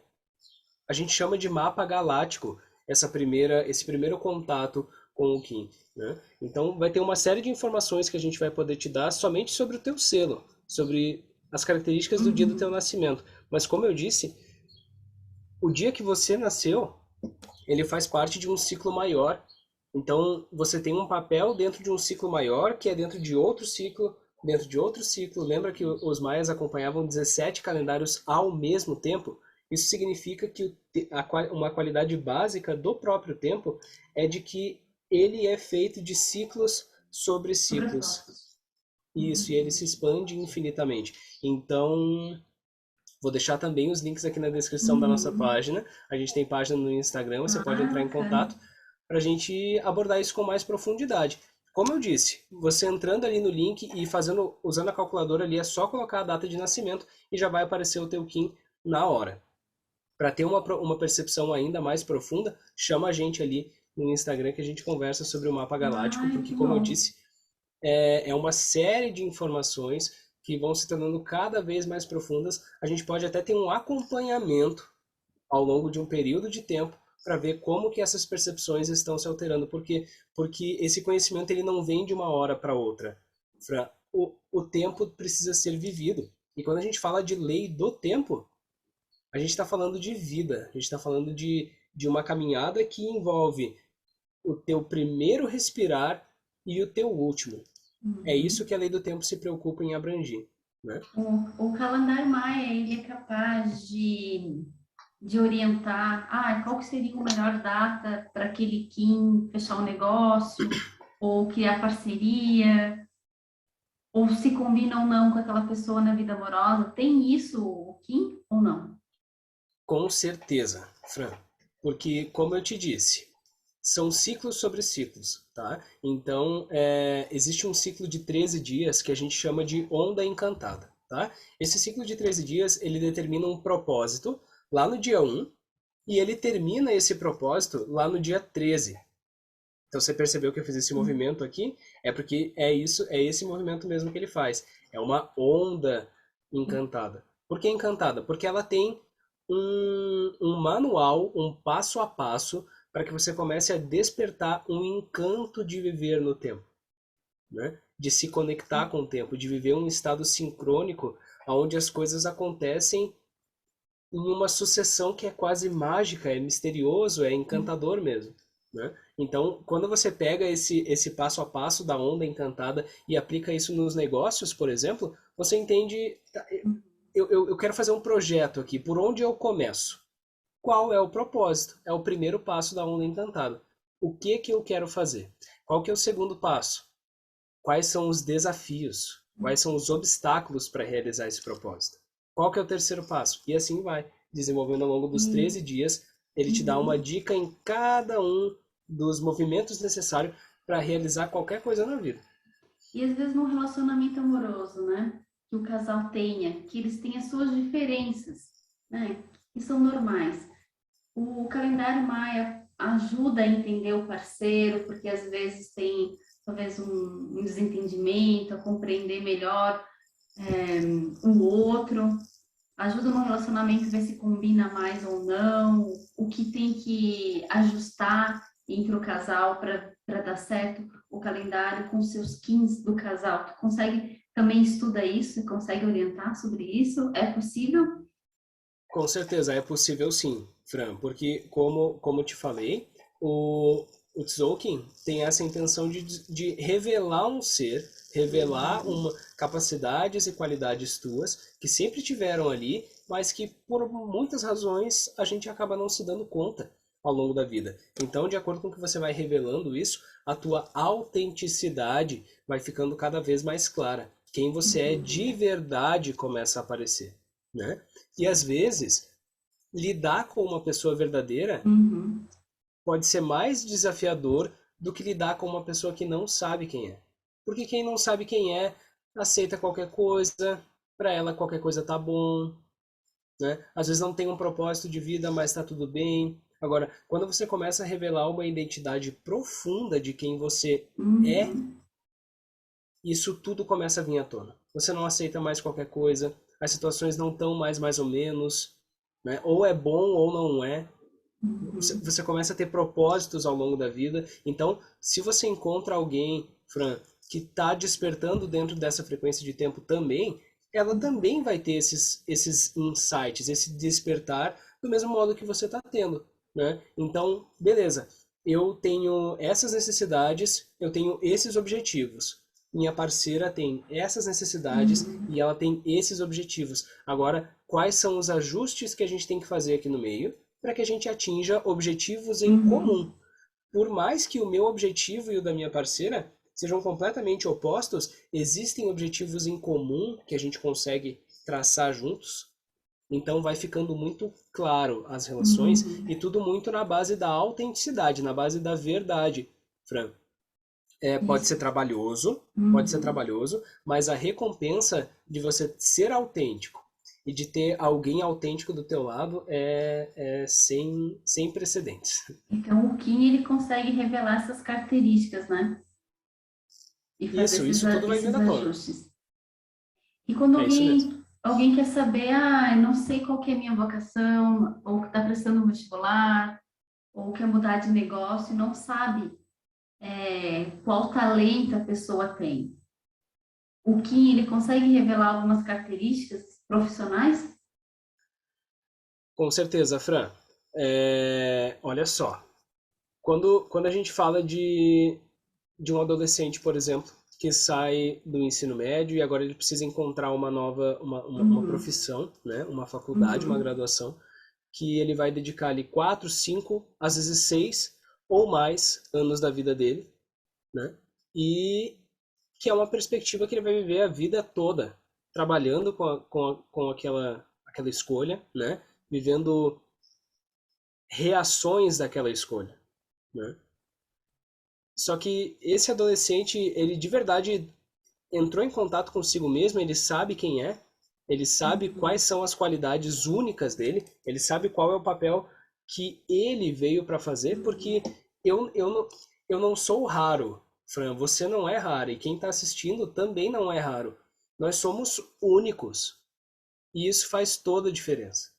a gente chama de mapa galáctico esse primeiro contato com o Kim, né? Então vai ter uma série de informações que a gente vai poder te dar somente sobre o teu selo, sobre as características do dia do teu
Uhum.
nascimento. Mas como eu disse, o dia que você nasceu ele faz parte de um ciclo maior. Então, você tem um papel dentro de um ciclo maior, que é dentro de outro ciclo, dentro de outro ciclo. Lembra que os maias acompanhavam 17 calendários ao mesmo tempo? Isso significa que uma qualidade básica do próprio tempo é de que ele é feito de ciclos sobre ciclos.
Sobrepostos.
Isso, e ele se expande infinitamente. Então, vou deixar também os links aqui na descrição da nossa
Uhum.
página. A gente tem página no Instagram, você pode
Ah,
entrar em
bacana.
contato para a gente abordar isso com mais profundidade. Como eu disse, você entrando ali no link e usando a calculadora ali, é só colocar a data de nascimento e já vai aparecer o teu KIN na hora. Para ter uma percepção ainda mais profunda, chama a gente ali no Instagram que a gente conversa sobre o mapa galáctico,
Ai,
porque
que
como eu
bom.
disse, é uma série de informações que vão se tornando cada vez mais profundas. A gente pode até ter um acompanhamento ao longo de um período de tempo para ver como que essas percepções estão se alterando, porque esse conhecimento ele não vem de uma hora para outra. O tempo precisa ser vivido. E quando a gente fala de lei do tempo, a gente está falando de vida, a gente está falando de uma caminhada que envolve o teu primeiro respirar e o teu último. É isso
Uhum.
que a lei do tempo se preocupa em abranger, né?
O calendário Maia, ele é capaz de orientar, qual que seria a melhor data para aquele Kim fechar um negócio, ou criar parceria, ou se combina ou não com aquela pessoa na vida amorosa. Tem isso, o Kim, ou não?
Com certeza, Fran. Porque, como eu te disse, são ciclos sobre ciclos, tá? Então, existe um ciclo de 13 dias que a gente chama de onda encantada, tá? Esse ciclo de 13 dias, ele determina um propósito lá no dia 1 e ele termina esse propósito lá no dia 13. Então, você percebeu que eu fiz esse movimento aqui? É porque é isso, é esse movimento mesmo que ele faz. É uma onda encantada. Por que encantada? Porque ela tem um manual, um passo a passo, para que você comece a despertar um encanto de viver no tempo. né? De se conectar com o tempo, de viver um estado sincrônico, onde as coisas acontecem em uma sucessão que é quase mágica, é misterioso, é encantador mesmo, né? Então, quando você pega esse passo a passo da onda encantada e aplica isso nos negócios, por exemplo, você entende, tá, eu quero fazer um projeto aqui, por onde eu começo? Qual é o propósito? É o primeiro passo da onda encantada. O que que eu quero fazer? Qual que é o segundo passo? Quais são os desafios? Quais são os obstáculos para realizar esse propósito? Qual que é o terceiro passo? E assim vai, desenvolvendo ao longo dos 13 dias. Ele te dá uma dica em cada um dos movimentos necessários para realizar qualquer coisa na vida.
E às vezes no relacionamento amoroso, né? Que o casal tenha, que eles têm as suas diferenças, né? Que são normais. O calendário Maia ajuda a entender o parceiro, porque às vezes tem talvez um desentendimento, a compreender melhor o outro, ajuda no relacionamento a ver se combina mais ou não, o que tem que ajustar entre o casal para dar certo o calendário com os seus 15 do casal. Tu consegue também estuda isso e consegue orientar sobre isso? É possível?
Com certeza, é possível sim, Fran, porque como te falei, o Tzolk'in tem essa intenção de revelar um ser, revelar capacidades e qualidades tuas que sempre tiveram ali, mas que por muitas razões a gente acaba não se dando conta ao longo da vida. Então, de acordo com que você vai revelando isso, a tua autenticidade vai ficando cada vez mais clara. Quem você é de verdade começa a aparecer, né? E às vezes, lidar com uma pessoa verdadeira
Uhum.
pode ser mais desafiador do que lidar com uma pessoa que não sabe quem é. Porque quem não sabe quem é, aceita qualquer coisa, para ela qualquer coisa tá bom, né? Às vezes não tem um propósito de vida, mas tá tudo bem. Agora, quando você começa a revelar uma identidade profunda de quem você é,
Uhum.
isso tudo começa a vir à tona. Você não aceita mais qualquer coisa, as situações não estão mais ou menos, né? Ou é bom ou não é.
Uhum.
Você começa a ter propósitos ao longo da vida. Então, se você encontra alguém, Fran, que está despertando dentro dessa frequência de tempo também, ela também vai ter esses insights, esse despertar, do mesmo modo que você está tendo, né? Então, beleza, eu tenho essas necessidades, eu tenho esses objetivos. Minha parceira tem essas necessidades
Uhum.
e ela tem esses objetivos. Agora, quais são os ajustes que a gente tem que fazer aqui no meio para que a gente atinja objetivos em comum?
Uhum.
Por mais que o meu objetivo e o da minha parceira sejam completamente opostos, existem objetivos em comum que a gente consegue traçar juntos. Então vai ficando muito claro as relações
Uhum.
e tudo muito na base da autenticidade, na base da verdade, Fran.
Isso.
Pode ser
Uhum.
trabalhoso, mas a recompensa de você ser autêntico e de ter alguém autêntico do teu lado é sem precedentes.
Então, o Kim, ele consegue revelar essas características, né? E fazer
Isso tudo vai vindo
esses
à tona.
ajustes. E quando
É isso mesmo.
alguém quer saber, eu não sei qual que é a minha vocação, ou que está prestando um vestibular, ou quer mudar de negócio e não sabe qual talento a pessoa tem. O Kim, ele consegue revelar algumas características profissionais?
Com certeza, Fran. Olha só, quando a gente fala de um adolescente, por exemplo, que sai do ensino médio e agora ele precisa encontrar uma nova, uma
Uhum.
profissão, né? Uma faculdade, uma
Uhum.
graduação, que ele vai dedicar ali 4, 5, às vezes 6 ou mais anos da vida dele, né? E que é uma perspectiva que ele vai viver a vida toda, trabalhando com aquela escolha, né? Vivendo reações daquela escolha, né? Só que esse adolescente, ele de verdade entrou em contato consigo mesmo, ele sabe quem é, ele sabe quais
Uhum.
são as qualidades únicas dele, ele sabe qual é o papel que ele veio para fazer, porque eu não sou raro, Fran, você não é raro, e quem está assistindo também não é raro. Nós somos únicos, e isso faz toda a diferença.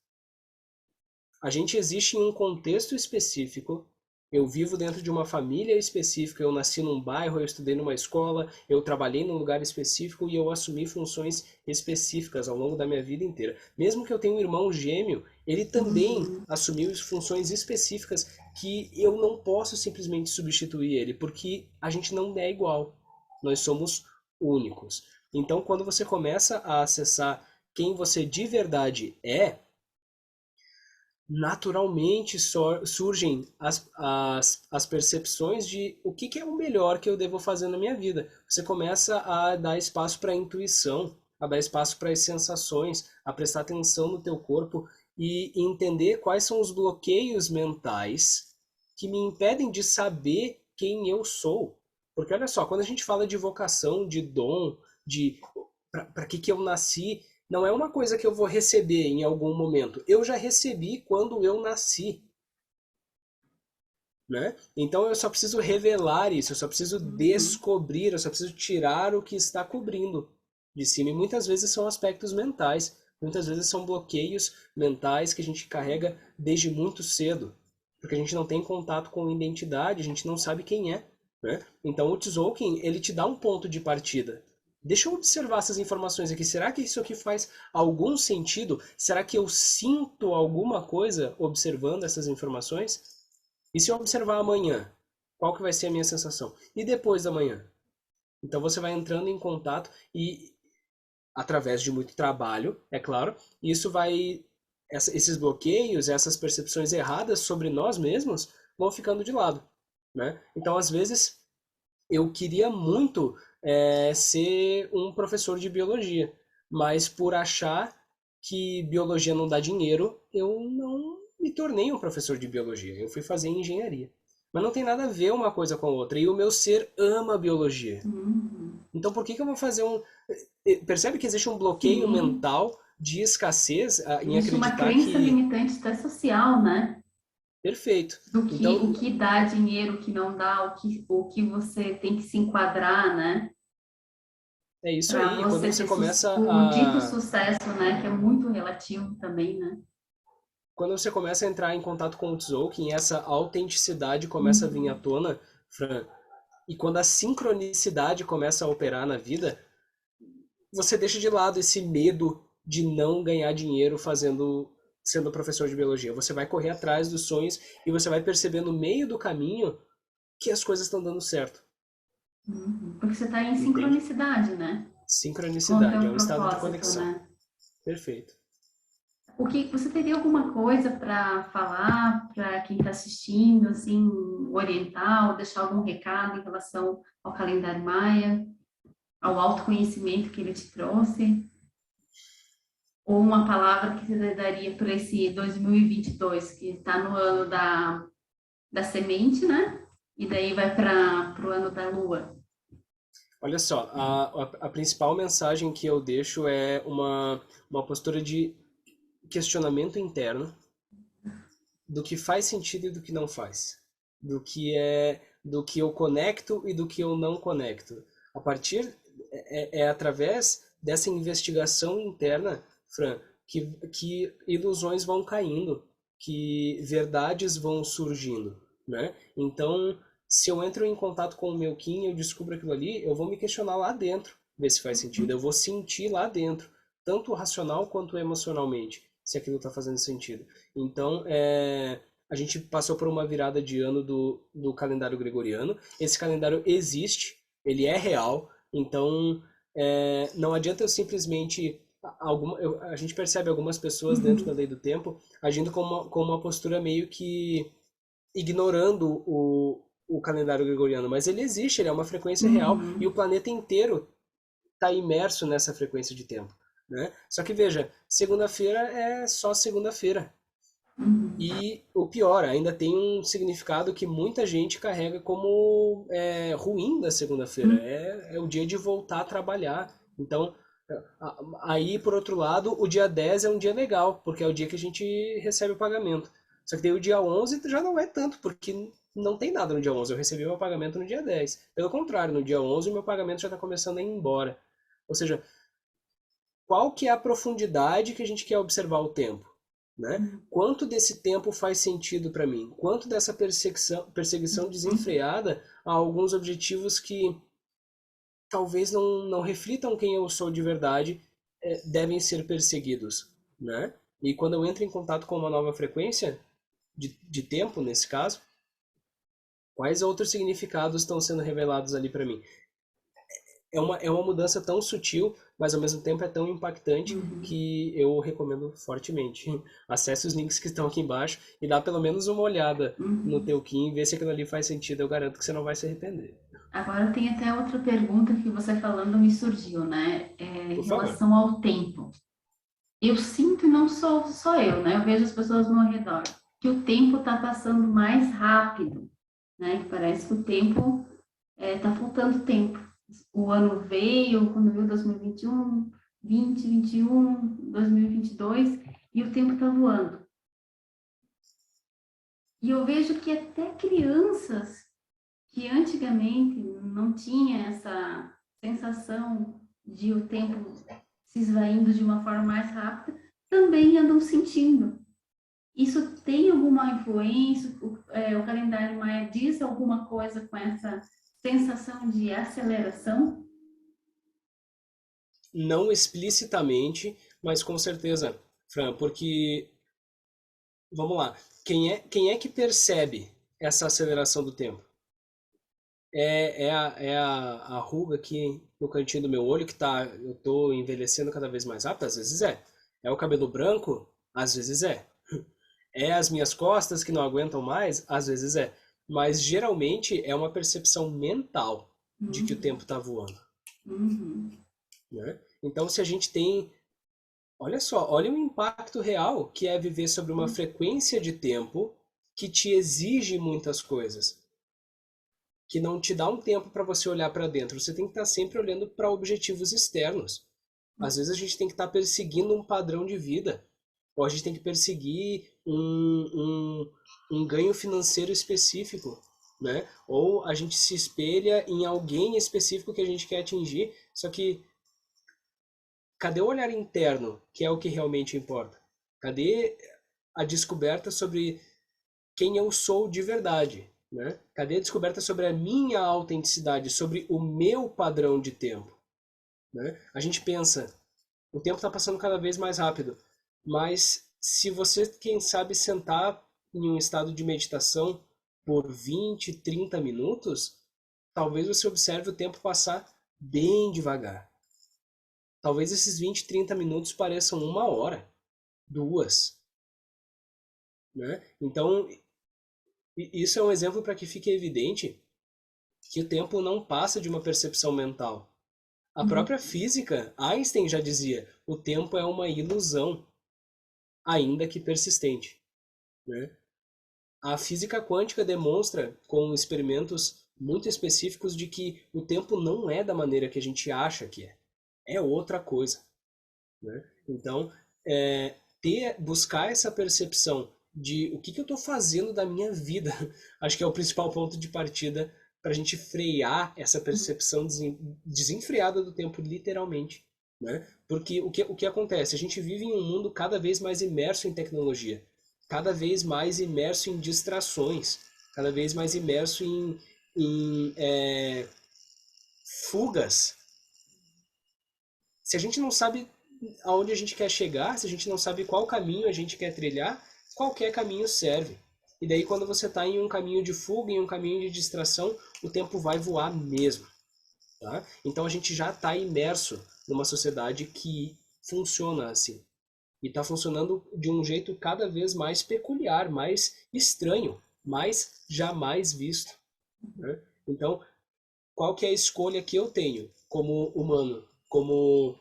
A gente existe em um contexto específico, Eu vivo dentro de uma família específica, eu nasci num bairro, eu estudei numa escola, eu trabalhei num lugar específico e eu assumi funções específicas ao longo da minha vida inteira. Mesmo que eu tenha um irmão gêmeo, ele também
Uhum.
assumiu funções específicas que eu não posso simplesmente substituir ele, porque a gente não é igual. Nós somos únicos. Então, quando você começa a acessar quem você de verdade é, naturalmente surgem as percepções de o que é o melhor que eu devo fazer na minha vida. Você começa a dar espaço para a intuição, a dar espaço para as sensações, a prestar atenção no teu corpo e entender quais são os bloqueios mentais que me impedem de saber quem eu sou. Porque olha só, quando a gente fala de vocação, de dom, de para que eu nasci, não é uma coisa que eu vou receber em algum momento. Eu já recebi quando eu nasci, né? Então eu só preciso revelar isso, eu só preciso
Uhum.
descobrir, eu só preciso tirar o que está cobrindo de cima. E muitas vezes são aspectos mentais, muitas vezes são bloqueios mentais que a gente carrega desde muito cedo, porque a gente não tem contato com identidade, a gente não sabe quem é, né? Então o Tzolk'in, ele te dá um ponto de partida. Deixa eu observar essas informações aqui. Será que isso aqui faz algum sentido? Será que eu sinto alguma coisa observando essas informações? E se eu observar amanhã, qual que vai ser a minha sensação? E depois da manhã? Então você vai entrando em contato e através de muito trabalho, é claro, isso vai esses bloqueios, essas percepções erradas sobre nós mesmos vão ficando de lado, né? Então às vezes eu queria muito ser um professor de biologia, mas por achar que biologia não dá dinheiro, eu não me tornei um professor de biologia. Eu fui fazer engenharia. Mas não tem nada a ver uma coisa com a outra. E o meu ser ama biologia.
Uhum.
Então por que que eu vou fazer um. Percebe que existe um bloqueio
Sim,
mental de escassez em
existe uma
acreditar
crença
que.
limitante até social, né?
Perfeito.
Do que o
Então,
que dá dinheiro, o que não dá, o que você tem que se enquadrar, né?
é isso
Para
aí. Quando
você
você
ter
começa
o dito
a
sucesso, né? Que é muito relativo também, né?
quando você começa a entrar em contato com o Tzolk'in, essa autenticidade começa a vir à
Uhum.
tona, Fran. E quando a sincronicidade começa a operar na vida, você deixa de lado esse medo de não ganhar dinheiro sendo professor de biologia. Você vai correr atrás dos sonhos e você vai perceber no meio do caminho que as coisas estão dando certo.
Uhum. Porque você está em
Entende?
sincronicidade, né? Com o
Sincronicidade é
teu
um estado de
propósito,
conexão.
né?
Perfeito.
O que você teria alguma coisa para falar para quem está assistindo, assim, orientar ou deixar algum recado em relação ao calendário Maia, ao autoconhecimento que ele te trouxe? Ou uma palavra que você daria para esse 2022, que está no ano da semente, né? E daí vai para o ano da lua.
Olha só, a principal mensagem que eu deixo é uma postura de questionamento interno do que faz sentido e do que não faz, do que eu conecto e do que eu não conecto. A partir é através dessa investigação interna, Fran, que ilusões vão caindo, que verdades vão surgindo, né? Então, se eu entro em contato com o meu Kim, eu descubro aquilo ali, eu vou me questionar lá dentro, ver se faz sentido. Eu vou sentir lá dentro, tanto racional quanto emocionalmente, se aquilo está fazendo sentido. Então, a gente passou por uma virada de ano do calendário gregoriano. Esse calendário existe, ele é real, então não adianta eu simplesmente. A gente percebe algumas pessoas dentro da
Uhum,
lei do tempo agindo com uma postura meio que ignorando o calendário gregoriano, mas ele existe, ele é uma frequência real e o
uhum,
planeta inteiro está imerso nessa frequência de tempo, né? Só que veja, segunda-feira é só segunda-feira.
uhum,
E o pior, ainda tem um significado que muita gente carrega como ruim da segunda-feira.
uhum,
É o dia de voltar a trabalhar. Então, aí, por outro lado, o dia 10 é um dia legal, porque é o dia que a gente recebe o pagamento. Só que daí o dia 11 já não é tanto, porque não tem nada no dia 11. Eu recebi meu pagamento no dia 10. Pelo contrário, no dia 11 o meu pagamento já está começando a ir embora. Ou seja, qual que é a profundidade que a gente quer observar o tempo? né? Quanto desse tempo faz sentido para mim? Quanto dessa perseguição desenfreada a alguns objetivos que talvez não reflitam quem eu sou de verdade, devem ser perseguidos, né? E quando eu entro em contato com uma nova frequência de tempo, nesse caso, quais outros significados estão sendo revelados ali para mim? É uma mudança tão sutil, mas ao mesmo tempo é tão impactante que eu recomendo fortemente. Acesse os links que estão aqui embaixo e dá pelo menos uma olhada no teu Kim, vê se aquilo ali faz sentido. Eu garanto que você não vai se arrepender.
Agora tem até outra pergunta que você falando me surgiu, né? Em
Por favor.
relação ao tempo. Eu sinto, e não sou só eu, né? Eu vejo as pessoas ao meu redor, que o tempo está passando mais rápido, né? Que parece que o tempo está faltando tempo. O ano veio, quando veio 2021, 2021, 2022, e o tempo está voando. E eu vejo que até crianças que antigamente não tinha essa sensação de o tempo se esvaindo de uma forma mais rápida, também andam sentindo. Isso tem alguma influência? O calendário Maia diz alguma coisa com essa sensação de aceleração?
Não explicitamente, mas com certeza, Fran, porque, vamos lá, quem é que percebe essa aceleração do tempo? É a ruga aqui no cantinho do meu olho que eu tô envelhecendo cada vez mais rápido? Às vezes é. É o cabelo branco? Às vezes é. É as minhas costas que não aguentam mais? Às vezes é. Mas geralmente é uma percepção mental de que o tempo está voando,
Uhum.
né? Então, se a gente tem, olha só, olha o impacto real que é viver sobre uma frequência de tempo que te exige muitas coisas, que não te dá um tempo para você olhar para dentro. Você tem que estar sempre olhando para objetivos externos. Às vezes a gente tem que estar perseguindo um padrão de vida, ou a gente tem que perseguir um ganho financeiro específico, né? Ou a gente se espelha em alguém específico que a gente quer atingir, só que cadê o olhar interno, que é o que realmente importa? Cadê a descoberta sobre quem eu sou de verdade, né? Cadê a descoberta sobre a minha autenticidade, sobre o meu padrão de tempo, né? A gente pensa, o tempo está passando cada vez mais rápido, mas se você, quem sabe, sentar em um estado de meditação por 20, 30 minutos, talvez você observe o tempo passar bem devagar. Talvez esses 20, 30 minutos pareçam uma hora, duas, né? Então, isso é um exemplo para que fique evidente que o tempo não passa de uma percepção mental. A própria física, Einstein já dizia, o tempo é uma ilusão, ainda que persistente, né? A física quântica demonstra, com experimentos muito específicos, de que o tempo não é da maneira que a gente acha que é. É outra coisa, né? Então, buscar essa percepção de o que eu estou fazendo da minha vida, acho que é o principal ponto de partida para a gente frear essa percepção desenfreada do tempo, literalmente, né? Porque o que acontece? A gente vive em um mundo cada vez mais imerso em tecnologia, cada vez mais imerso em distrações, cada vez mais imerso em fugas. Se a gente não sabe aonde a gente quer chegar, se a gente não sabe qual caminho a gente quer trilhar, qualquer caminho serve. E daí quando você está em um caminho de fuga, em um caminho de distração, o tempo vai voar mesmo. Tá? Então a gente já está imerso numa sociedade que funciona assim. E está funcionando de um jeito cada vez mais peculiar, mais estranho, mais jamais visto, né? Então, qual que é a escolha que eu tenho como humano, como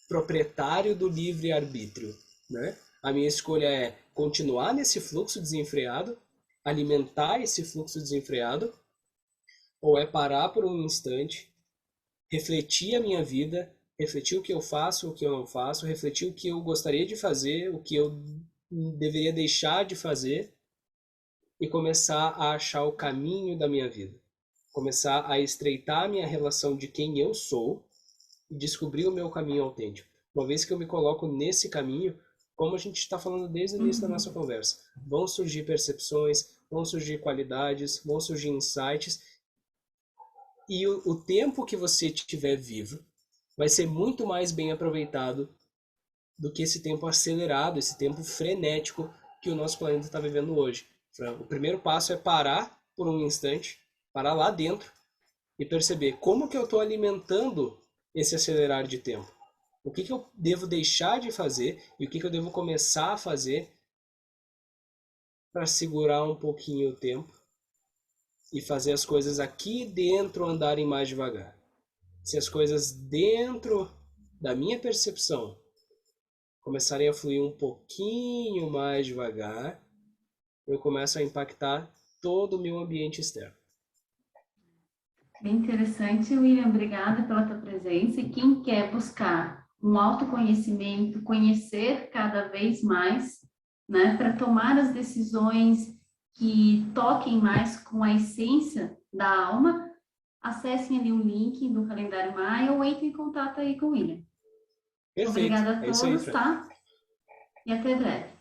proprietário do livre-arbítrio, né? A minha escolha é continuar nesse fluxo desenfreado, alimentar esse fluxo desenfreado, ou é parar por um instante, refletir a minha vida, refletir o que eu faço, o que eu não faço, refletir o que eu gostaria de fazer, o que eu deveria deixar de fazer e começar a achar o caminho da minha vida. Começar a estreitar a minha relação de quem eu sou e descobrir o meu caminho autêntico. Uma vez que eu me coloco nesse caminho, como a gente está falando desde o início da nossa conversa, vão surgir percepções, vão surgir qualidades, vão surgir insights, e o tempo que você tiver vivo vai ser muito mais bem aproveitado do que esse tempo acelerado, esse tempo frenético que o nosso planeta está vivendo hoje. O primeiro passo é parar por um instante, parar lá dentro e perceber como que eu estou alimentando esse acelerar de tempo. O que eu devo deixar de fazer e o que eu devo começar a fazer para segurar um pouquinho o tempo e fazer as coisas aqui dentro andarem mais devagar. Se as coisas dentro da minha percepção começarem a fluir um pouquinho mais devagar, eu começo a impactar todo o meu ambiente externo.
Bem interessante, William. Obrigada pela tua presença. E quem quer buscar um autoconhecimento, conhecer cada vez mais, né, para tomar as decisões que toquem mais com a essência da alma, acessem ali o link do Calendário Maia ou entrem em contato aí com o William.
Perfeito.
Obrigada a
É isso aí,
todos,
Fran.
tá? E até breve.